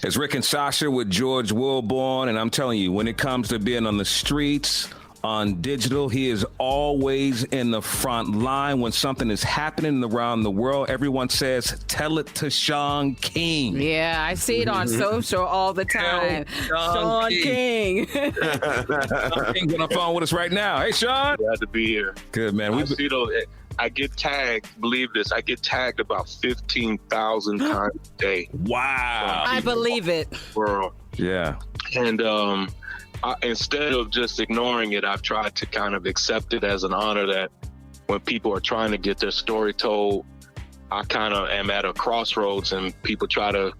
It's Rick and Sasha with George Wilborn, and I'm telling you, when it comes to being on the streets, on digital, he is always in the front line. When something is happening around the world, everyone says, tell it to Shaun King. Yeah, I see it on social all the time. Shaun King. Shaun King's on the phone with us right now. Hey, Shaun. Glad to be here. Good, man. I get tagged, believe this, I get tagged about 15,000 times a day. Wow. I believe it. World. Yeah. And instead of just ignoring it, I've tried to kind of accept it as an honor that when people are trying to get their story told, I kind of am at a crossroads and people try to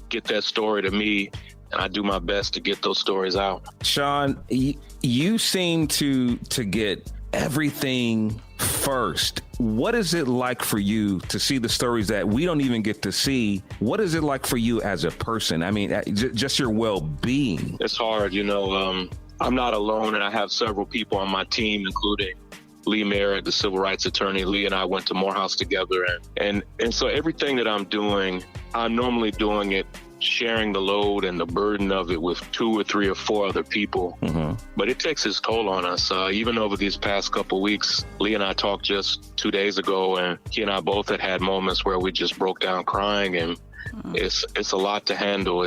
get that story to me, and I do my best to get those stories out. Shaun, you seem to get everything first. What is it like for you to see the stories that we don't even get to see? What is it like for you as a person? I mean, just your well-being. It's hard, I'm not alone, and I have several people on my team, including Lee Merritt, the civil rights attorney. Lee and I went to Morehouse together, and so everything that I'm doing, I'm normally doing it sharing the load and the burden of it with 2 or 3 or 4 other people. Mm-hmm. But it takes its toll on us. Even over these past couple of weeks, Lee and I talked just 2 days ago, and he and I both had moments where we just broke down crying, and it's a lot to handle.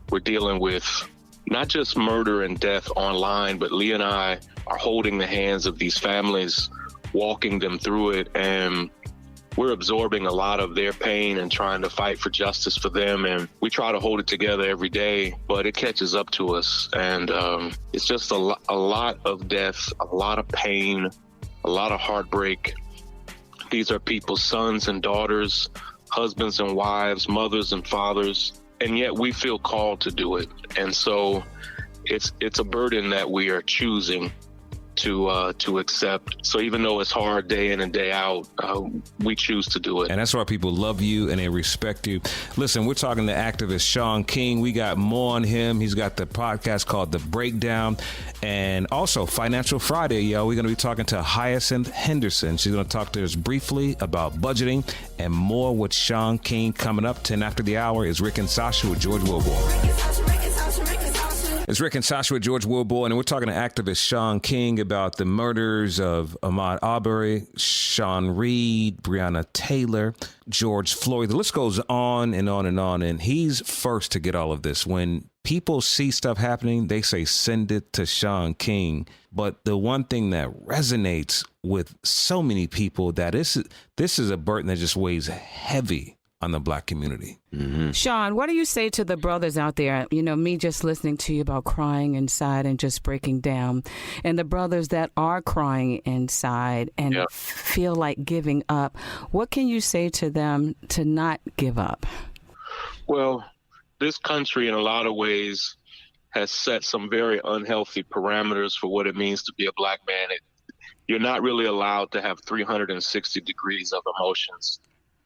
We're dealing with not just murder and death online, but Lee and I are holding the hands of these families, walking them through it, and we're absorbing a lot of their pain and trying to fight for justice for them. And we try to hold it together every day, but it catches up to us. And it's just a lot of death, a lot of pain, a lot of heartbreak. These are people's sons and daughters, husbands and wives, mothers and fathers, and yet we feel called to do it. And so it's a burden that we are choosing to accept. So even though it's hard day in and day out, we choose to do it. And that's why people love you and they respect you. Listen, we're talking to activist Shaun King. We got more on him. He's got the podcast called The Breakdown, and also Financial Friday, yo. We're going to be talking to Hyacinth Henderson. She's going to talk to us briefly about budgeting and more with Shaun King coming up. 10 after the hour is Rick and Sasha with George Wilborn. It's Rick and Sasha with George Wilborn, and we're talking to activist Shaun King about the murders of Ahmaud Arbery, Sean Reed, Breonna Taylor, George Floyd. The list goes on and on and on, and he's first to get all of this. When people see stuff happening, they say, send it to Shaun King. But the one thing that resonates with so many people, that this is a burden that just weighs heavy on the Black community. Mm-hmm. Shaun, what do you say to the brothers out there? Me just listening to you about crying inside and just breaking down, and the brothers that are crying inside and feel like giving up. What can you say to them to not give up? Well, this country in a lot of ways has set some very unhealthy parameters for what it means to be a Black man. You're not really allowed to have 360 degrees of emotions.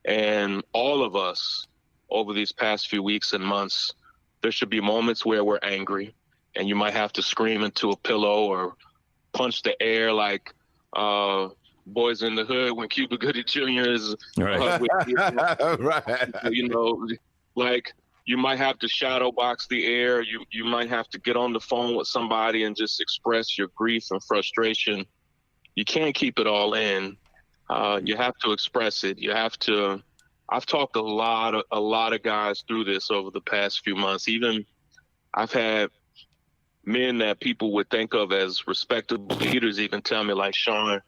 And all of us over these past few weeks and months, there should be moments where we're angry and you might have to scream into a pillow or punch the air like Boys in the Hood when Cuba Gooding Jr. is right. Right. Like you might have to shadow box the air. You might have to get on the phone with somebody and just express your grief and frustration. You can't keep it all in. You have to express it. I've talked a lot of guys through this over the past few months. Even I've had men that people would think of as respectable leaders even tell me, like, Shaun,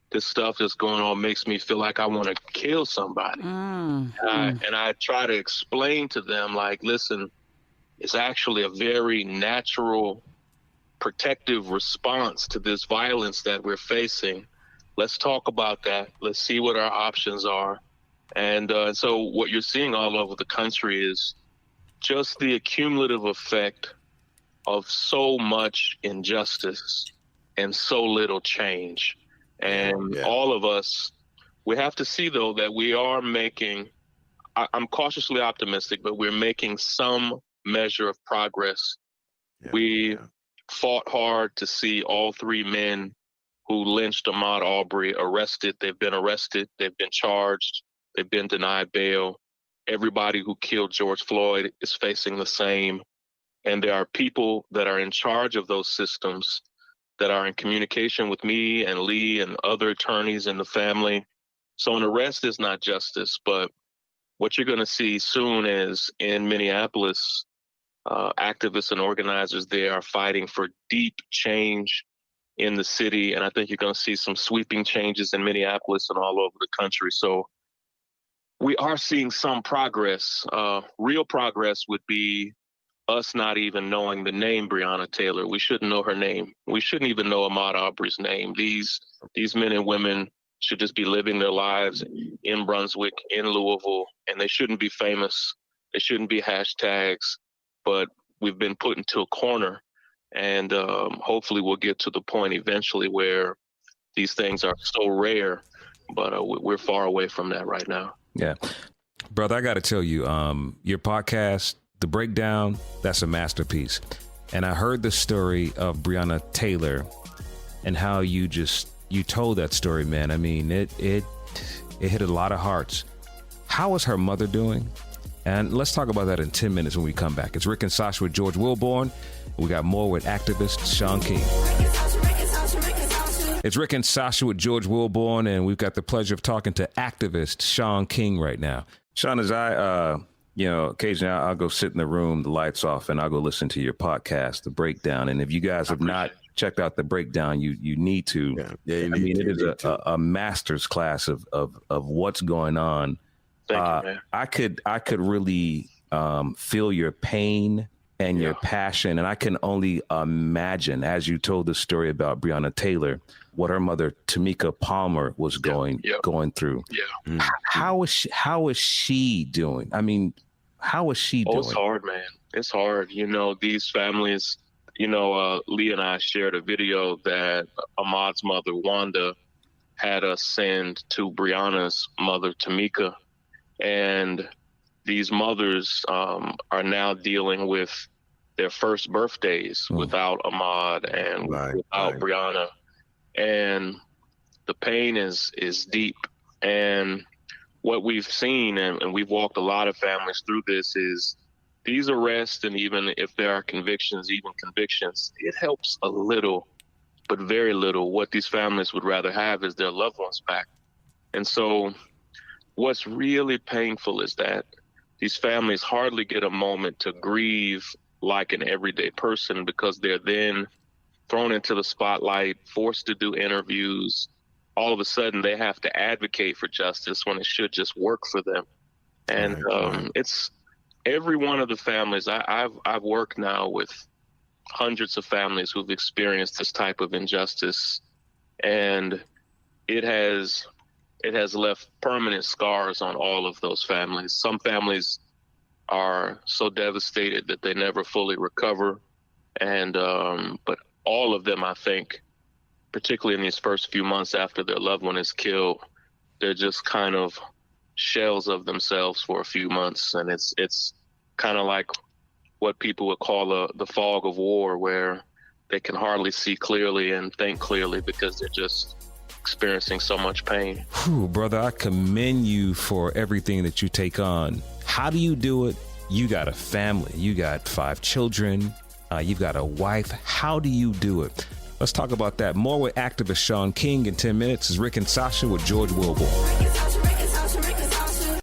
this stuff that's going on makes me feel like I want to kill somebody. And I try to explain to them, like, listen, it's actually a very natural protective response to this violence that we're facing. Let's talk about that. Let's see what our options are. And so what you're seeing all over the country is just the accumulative effect of so much injustice and so little change. And all of us, we have to see, though, that we are making, I'm cautiously optimistic, but we're making some measure of progress. We fought hard to see all 3 men who lynched Ahmaud Arbery arrested. They've been arrested. They've been charged. They've been denied bail. everybody who killed George Floyd is facing the same. And there are people that are in charge of those systems that are in communication with me and Lee and other attorneys in the family. So an arrest is not justice, but what you're going to see soon is in Minneapolis, activists and organizers there are fighting for deep change in the city. And I think you're going to see some sweeping changes in Minneapolis and all over the country. So we are seeing some progress. Real progress would be us not even knowing the name Breonna Taylor. We shouldn't know her name. We shouldn't even know Ahmaud Arbery's name. These men and women should just be living their lives in Brunswick, in Louisville, and they shouldn't be famous. They shouldn't be hashtags, but we've been put into a corner, and hopefully we'll get to the point eventually where these things are so rare, but we're far away from that right now. Yeah. Brother, I got to tell you, your podcast, The Breakdown, that's a masterpiece. And I heard the story of Breonna Taylor and how you told that story, man. I mean, it hit a lot of hearts. How is her mother doing? And let's talk about that in 10 minutes when we come back. It's Rick and Sasha with George Wilborn. We got more with activist Shaun King. It's Rick and Sasha with George Wilborn, and we've got the pleasure of talking to activist Shaun King right now. Shaun, as I, occasionally I'll go sit in the room, the lights off, and I'll go listen to your podcast, The Breakdown. And if you guys have not checked out The Breakdown, you need to. Yeah, it is a master's class of what's going on. Thank you, man. I could really feel your pain and your passion, and I can only imagine, as you told the story about Breonna Taylor, what her mother Tamika Palmer was going through. Yeah. How is she doing? I mean, how is she doing? It's hard, man. It's hard. These families. Lee and I shared a video that Ahmaud's mother Wanda had us send to Breonna's mother Tamika. And these mothers are now dealing with their first birthdays without Ahmaud and without Breonna. And the pain is deep. And what we've seen, and we've walked a lot of families through this, is these arrests, and even if there are convictions, it helps a little, but very little. What these families would rather have is their loved ones back. And so what's really painful is that these families hardly get a moment to grieve like an everyday person, because they're then thrown into the spotlight, forced to do interviews. All of a sudden, they have to advocate for justice when it should just work for them. And it's every one of the families. I've worked now with hundreds of families who've experienced this type of injustice, and it has left permanent scars on all of those families. Some families are so devastated that they never fully recover, and but all of them, I think, particularly in these first few months after their loved one is killed, they're just kind of shells of themselves for a few months, and it's kind of like what people would call the fog of war, where they can hardly see clearly and think clearly because they're just experiencing so much pain. Whew, brother, I commend you for everything that you take on. How do you do it? You got a family. You got 5 children. You've got a wife. How do you do it? Let's talk about that. More with activist Shaun King in 10 minutes. It's Rick and Sasha with George Wilborn.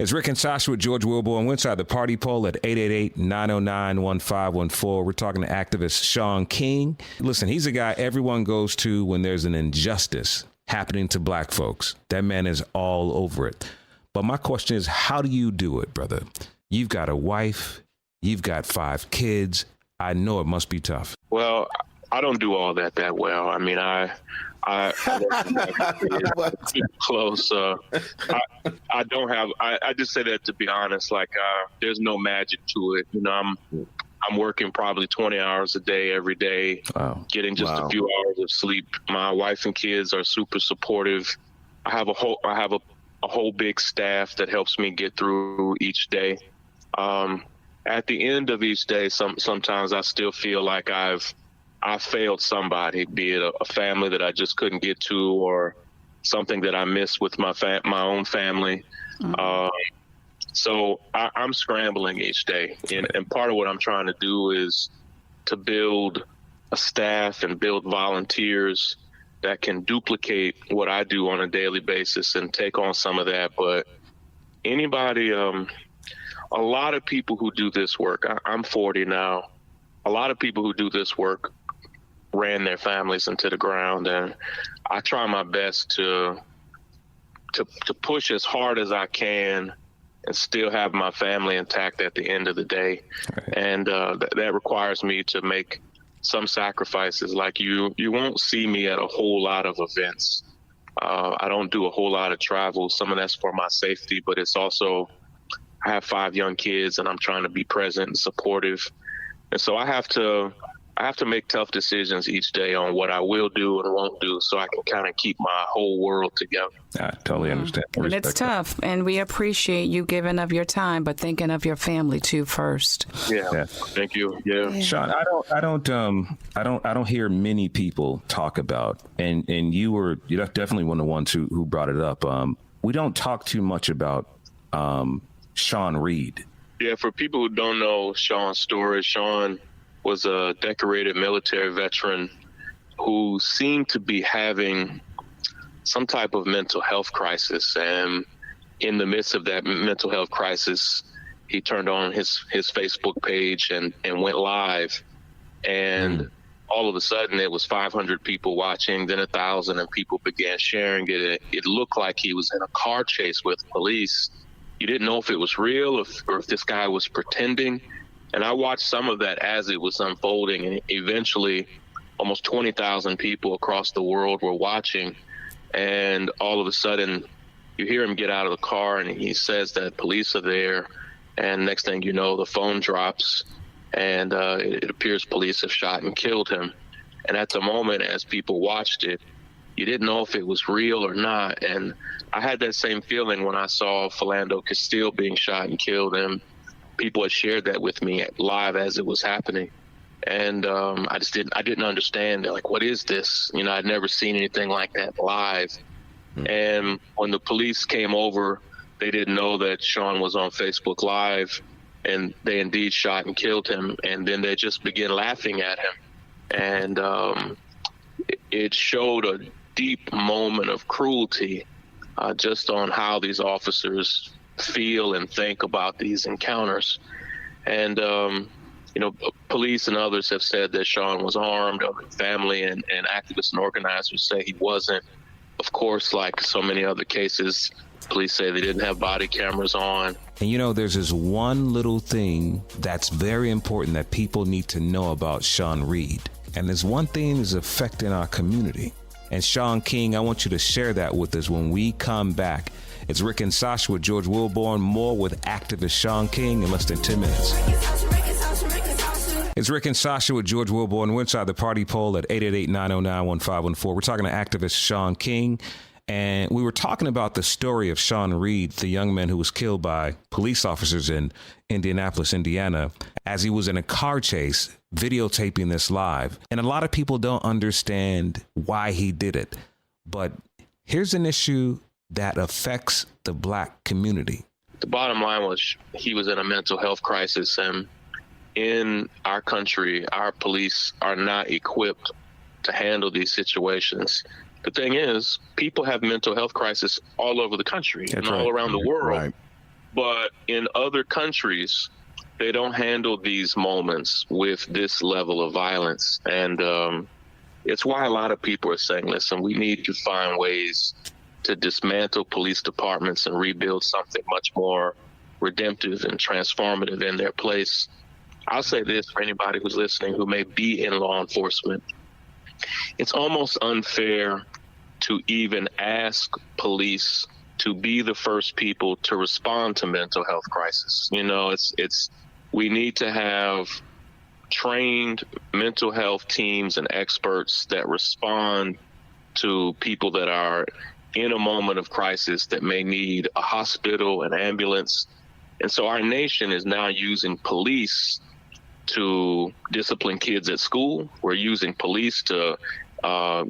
It's Rick and Sasha with George Wilborn. We're inside the party poll at 888-909-1514. We're talking to activist Shaun King. Listen, he's a guy everyone goes to when there's an injustice happening to black folks. That man is all over it. But my question is, how do you do it, brother? You've got a wife. You've got 5 kids. I know it must be tough. Well, I don't do all that well. I mean, I close. I don't have. I just say that to be honest. Like, there's no magic to it. I'm working probably 20 hours a day every day, getting just a few hours of sleep. My wife and kids are super supportive. I have a whole big staff that helps me get through each day. At the end of each day, sometimes I still feel like I failed somebody, be it a family that I just couldn't get to, or something that I missed with my own family. So I'm scrambling each day. And part of what I'm trying to do is to build a staff and build volunteers that can duplicate what I do on a daily basis and take on some of that. But anybody, a lot of people who do this work, I'm 40 now, a lot of people who do this work ran their families into the ground. And I try my best to push as hard as I can and still have my family intact at the end of the day. Right. And that requires me to make some sacrifices. Like you won't see me at a whole lot of events. I don't do a whole lot of travel. Some of that's for my safety, but it's also, I have 5 young kids and I'm trying to be present and supportive. And so I have to make tough decisions each day on what I will do and won't do so I can kind of keep my whole world together. I totally understand. And it's tough, and we appreciate you giving of your time, but thinking of your family too first. Yeah. Thank you. Yeah. Shaun, I don't hear many people talk about, and you're definitely one of the ones who brought it up. We don't talk too much about Shaun Reed. Yeah, for people who don't know Shaun's story, Shaun was a decorated military veteran who seemed to be having some type of mental health crisis. And in the midst of that mental health crisis, he turned on his Facebook page and went live. And all of a sudden it was 500 people watching, then 1,000, and people began sharing it. It looked like he was in a car chase with police. You didn't know if it was real or if this guy was pretending. And I watched some of that as it was unfolding, and eventually almost 20,000 people across the world were watching. And all of a sudden you hear him get out of the car and he says that police are there. And next thing you know, the phone drops and it appears police have shot and killed him. And at the moment, as people watched it, you didn't know if it was real or not. And I had that same feeling when I saw Philando Castile being shot and killed, and people had shared that with me live as it was happening. And I didn't understand. They're like, what is this? You know, I'd never seen anything like that live. And when the police came over, they didn't know that Shaun was on Facebook Live, and they indeed shot and killed him. And then they just began laughing at him. And it showed a deep moment of cruelty just on how these officers feel and think about these encounters. And, police and others have said that Shaun was armed. Family and activists and organizers say he wasn't. Of course, like so many other cases, police say they didn't have body cameras on. And there's this one little thing that's very important that people need to know about Shaun Reed. And there's one thing that's affecting our community. And Shaun King, I want you to share that with us when we come back. It's Rick and Sasha with George Wilborn, more with activist Shaun King in less than 10 minutes. It's Rick and Sasha with George Wilborn. We're inside the party poll at 888-909-1514. We're talking to activist Shaun King. And we were talking about the story of Shaun Reed, the young man who was killed by police officers in Indianapolis, Indiana, as he was in a car chase, videotaping this live. And a lot of people don't understand why he did it. But here's an issue that affects the Black community. The bottom line was he was in a mental health crisis. And in our country, our police are not equipped to handle these situations. The thing is, people have mental health crisis all over the country and all around the world. Right. But in other countries, they don't handle these moments with this level of violence. And it's why a lot of people are saying, listen, we need to find ways to dismantle police departments and rebuild something much more redemptive and transformative in their place. I'll say this for anybody who's listening who may be in law enforcement. It's almost unfair to even ask police to be the first people to respond to mental health crisis. We need to have trained mental health teams and experts that respond to people that are in a moment of crisis that may need a hospital, an ambulance. And so our nation is now using police to discipline kids at school. We're using police to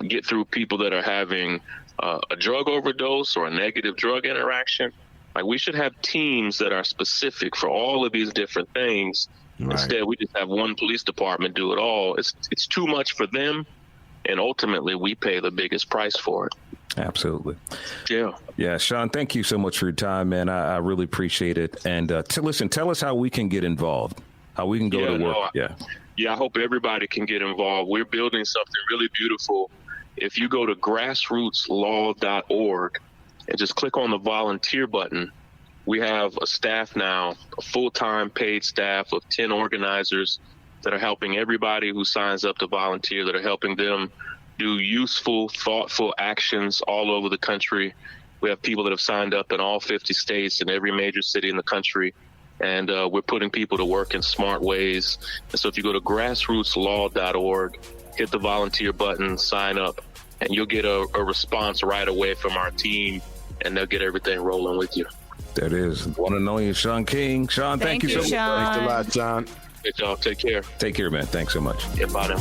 get through people that are having a drug overdose or a negative drug interaction. Like, we should have teams that are specific for all of these different things. Right. Instead, we just have one police department do it all. It's too much for them, and ultimately we pay the biggest price for it. Absolutely. Yeah. Shaun, thank you so much for your time, man. I really appreciate it. And listen, tell us how we can get involved, how we can go to work. I hope everybody can get involved. We're building something really beautiful. If you go to grassrootslaw.org and just click on the volunteer button, we have a staff now, a full-time paid staff of 10 organizers that are helping everybody who signs up to volunteer, that are helping them do useful, thoughtful actions all over the country. We have people that have signed up in all 50 states and every major city in the country. And we're putting people to work in smart ways. And so if you go to grassrootslaw.org, hit the volunteer button, sign up, and you'll get a response right away from our team, and they'll get everything rolling with you. That is one and only Shaun King. Shaun, thank you so much. Thanks a lot, Shaun. Hey, y'all, take care. Take care, man. Thanks so much. Yeah, bye now.